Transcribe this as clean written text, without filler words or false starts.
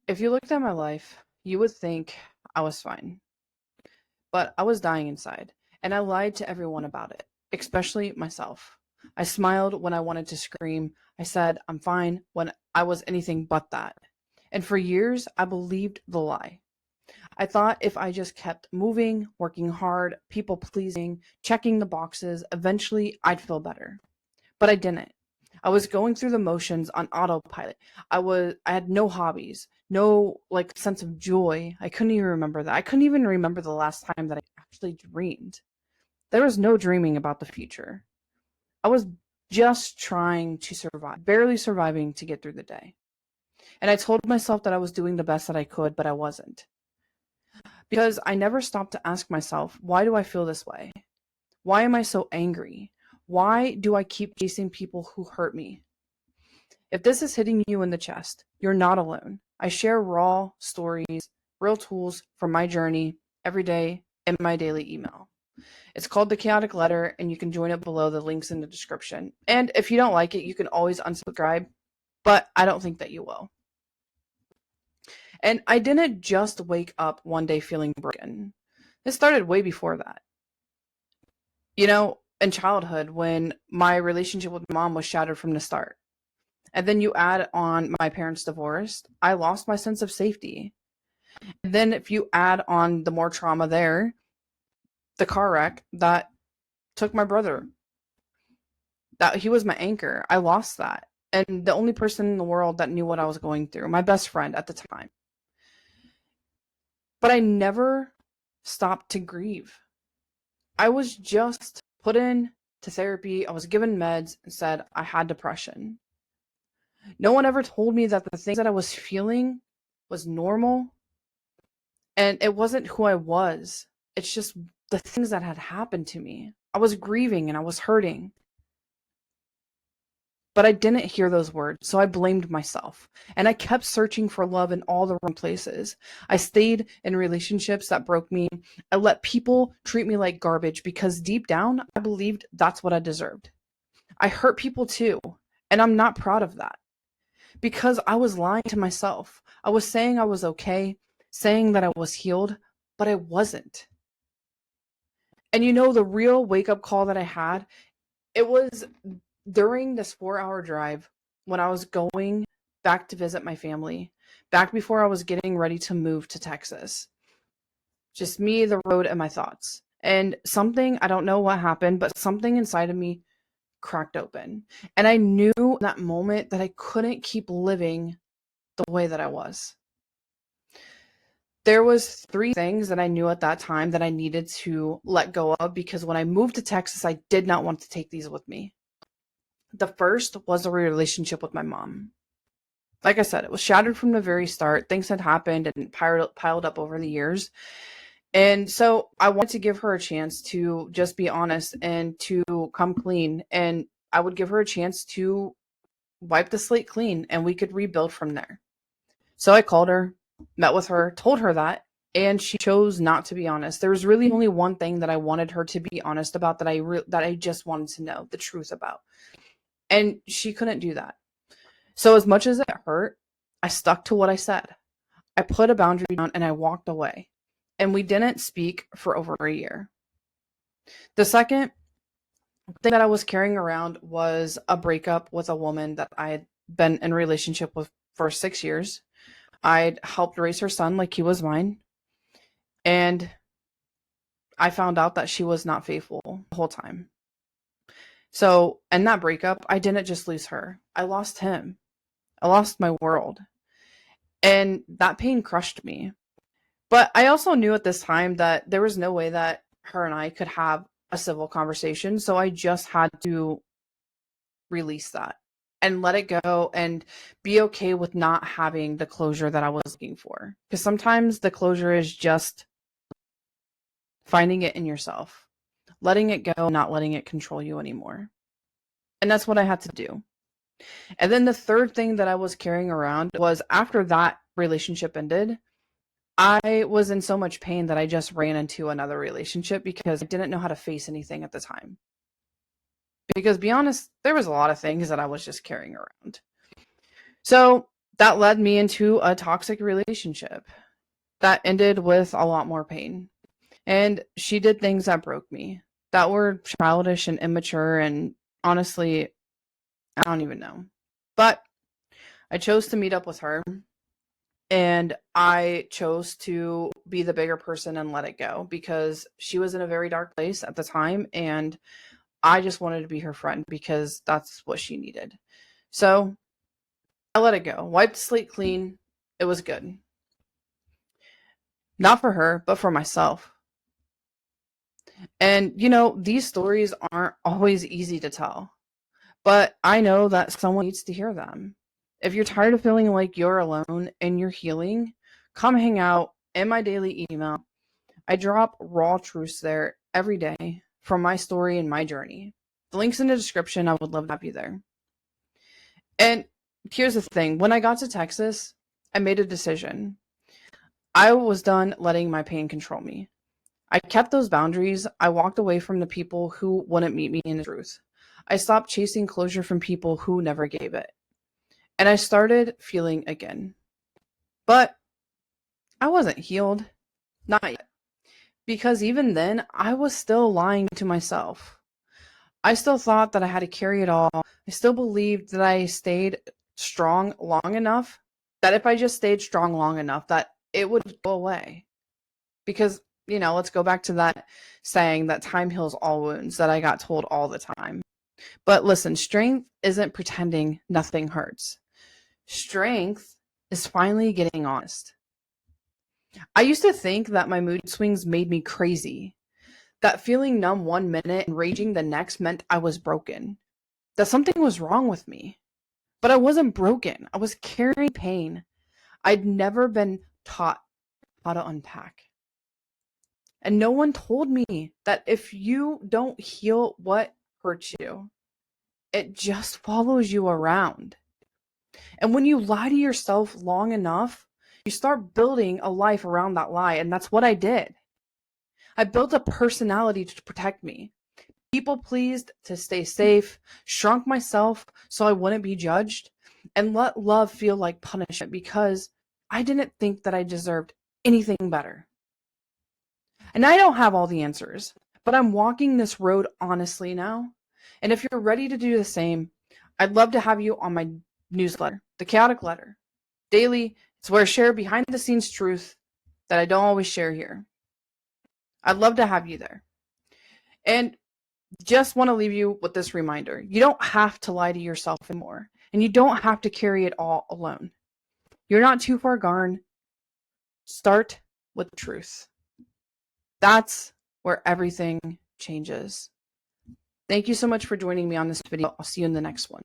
If you looked at my life, you would think I was fine, but I was dying inside, and I lied to everyone about it, especially myself. I smiled when I wanted to scream. I said I'm fine when I was anything but that. And for years, I believed the lie. I thought if I just kept moving, working hard, people pleasing, checking the boxes, eventually I'd feel better. But I didn't. I was going through the motions on autopilot. I had no hobbies, no like sense of joy. I couldn't even remember that. I couldn't even remember the last time that I actually dreamed. There was no dreaming about the future. I was just trying to survive, barely surviving to get through the day. And I told myself that I was doing the best that I could, but I wasn't. Because I never stopped to ask myself, why do I feel this way? Why am I so angry? Why do I keep chasing people who hurt me? If this is hitting you in the chest, you're not alone. I share raw stories, real tools from my journey every day in my daily email. It's called The Chaotic Letter, and you can join it below. The links in the description. And if you don't like it, you can always unsubscribe, but I don't think that you will. And I didn't just wake up one day feeling broken. This started way before that. In childhood, when my relationship with mom was shattered from the start. And then you add on my parents divorced, I lost my sense of safety. And then if you add on the more trauma there, the car wreck that took my brother, that he was my anchor. I lost that. And the only person in the world that knew what I was going through, my best friend at the time. But I never stopped to grieve. I was just put in to therapy. I was given meds and said I had depression. No one ever told me that the things that I was feeling was normal and it wasn't who I was. It's just the things that had happened to me. I was grieving and I was hurting. But I didn't hear those words, so I blamed myself. And I kept searching for love in all the wrong places. I stayed in relationships that broke me. I let people treat me like garbage because deep down, I believed that's what I deserved. I hurt people too, and I'm not proud of that because I was lying to myself. I was saying I was okay, saying that I was healed, but I wasn't. And the real wake up call that I had, it was during this 4-hour drive when I was going back to visit my family, back before I was getting ready to move to Texas. Just me, the road, and my thoughts. And something, I don't know what happened, but something inside of me cracked open. And I knew in that moment that I couldn't keep living the way that I was. There was 3 things that I knew at that time that I needed to let go of because when I moved to Texas, I did not want to take these with me. The first was a relationship with my mom. Like I said, it was shattered from the very start. Things had happened and piled up over the years. And so I wanted to give her a chance to just be honest and to come clean. And I would give her a chance to wipe the slate clean and we could rebuild from there. So I called her, met with her, told her that, and she chose not to be honest. There was really only one thing that I wanted her to be honest about that I just wanted to know the truth about. And she couldn't do that. So as much as it hurt, I stuck to what I said. I put a boundary down and I walked away. And we didn't speak for over a year. The second thing that I was carrying around was a breakup with a woman that I had been in a relationship with for 6 years. I'd helped raise her son like he was mine. And I found out that she was not faithful the whole time. So in that breakup, I didn't just lose her. I lost him. I lost my world. And that pain crushed me. But I also knew at this time that there was no way that her and I could have a civil conversation. So I just had to release that and let it go and be okay with not having the closure that I was looking for. Because sometimes the closure is just finding it in yourself, letting it go, not letting it control you anymore. And that's what I had to do. And then the third thing that I was carrying around was after that relationship ended, I was in so much pain that I just ran into another relationship because I didn't know how to face anything at the time. Because be honest, there was a lot of things that I was just carrying around. So That led me into a toxic relationship that ended with a lot more pain. And she did things that broke me, that were childish and immature, and honestly, I don't even know. But I chose to meet up with her, and I chose to be the bigger person and let it go because she was in a very dark place at the time, and I just wanted to be her friend because that's what she needed. So I let it go, wiped the slate clean. It was good. Not for her, but for myself. And, these stories aren't always easy to tell, but I know that someone needs to hear them. If you're tired of feeling like you're alone and you're healing, come hang out in my daily email. I drop raw truths there every day from my story and my journey. The link's in the description. I would love to have you there. And here's the thing, when I got to Texas, I made a decision. I was done letting my pain control me. I kept those boundaries. I walked away from the people who wouldn't meet me in the truth. I stopped chasing closure from people who never gave it. And I started feeling again. But I wasn't healed. Not yet. Because even then, I was still lying to myself. I still thought that I had to carry it all. I still believed that I stayed strong long enough, that if I just stayed strong long enough, that it would go away. Because, let's go back to that saying that time heals all wounds that I got told all the time. But listen, strength isn't pretending nothing hurts. Strength is finally getting honest. I used to think that my mood swings made me crazy, that feeling numb one minute and raging the next meant I was broken, that something was wrong with me. But I wasn't broken. I was carrying pain. I'd never been taught how to unpack. And no one told me that if you don't heal what hurts you, it just follows you around. And when you lie to yourself long enough, you start building a life around that lie. And that's what I did. I built a personality to protect me. People pleased to stay safe, shrunk myself so I wouldn't be judged, and let love feel like punishment because I didn't think that I deserved anything better. And I don't have all the answers, but I'm walking this road honestly now. And if you're ready to do the same, I'd love to have you on my newsletter, The Chaotic Letter. Daily, it's where I share behind the scenes truth that I don't always share here. I'd love to have you there. And just want to leave you with this reminder. You don't have to lie to yourself anymore, and you don't have to carry it all alone. You're not too far gone. Start with the truth. That's where everything changes. Thank you so much for joining me on this video. I'll see you in the next one.